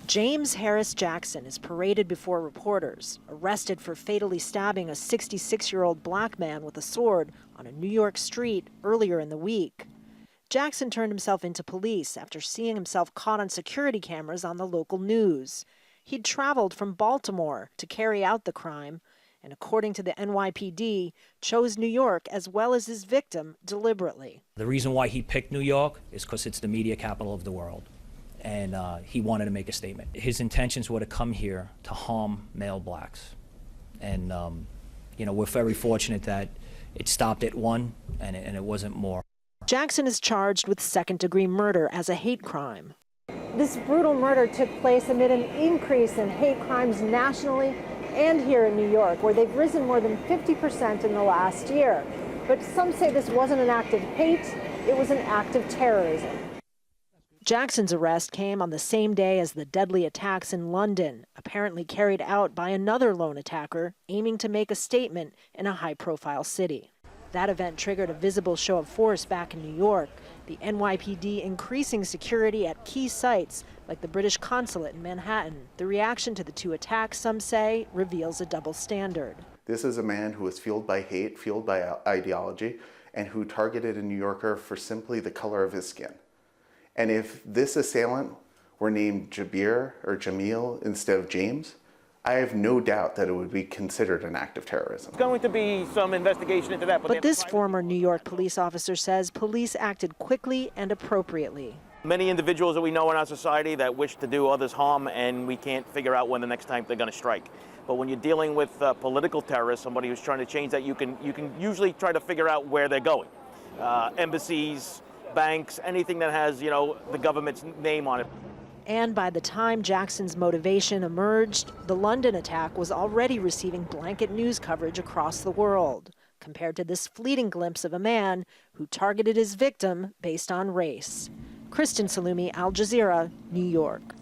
James Harris Jackson is paraded before reporters, arrested for fatally stabbing a 66-year-old black man with a sword on a New York street earlier in the week. Jackson turned himself into police after seeing himself caught on security cameras on the local news. He'd traveled from Baltimore to carry out the crime, and according to the NYPD, chose New York as well as his victim deliberately. The reason why he picked New York is because it's the media capital of the world, and he wanted to make a statement. His intentions were to come here to harm male blacks, and we're very fortunate that it stopped at one, and it wasn't more. Jackson is charged with second-degree murder as a hate crime. This brutal murder took place amid an increase in hate crimes nationally and here in New York, where they've risen more than 50% in the last year. But some say this wasn't an act of hate, it was an act of terrorism. Jackson's arrest came on the same day as the deadly attacks in London, apparently carried out by another lone attacker aiming to make a statement in a high-profile city. That event triggered a visible show of force back in New York, the NYPD increasing security at key sites like the British consulate in Manhattan. The reaction to the two attacks, some say, reveals a double standard. This is a man who was fueled by hate, fueled by ideology, and who targeted a New Yorker for simply the color of his skin. And if this assailant were named Jabir or Jamil instead of James, I have no doubt that it would be considered an act of terrorism. There's going to be some investigation into that. But this former New York police officer says police acted quickly and appropriately. Many individuals that we know in our society that wish to do others harm, and we can't figure out when the next time they're going to strike. But when you're dealing with political terrorists, somebody who's trying to change that, you can usually try to figure out where they're going. Embassies, banks, anything that has, the government's name on it. And by the time Jackson's motivation emerged, the London attack was already receiving blanket news coverage across the world, compared to this fleeting glimpse of a man who targeted his victim based on race. Kristen, Saloomey, Al Jazeera, New York.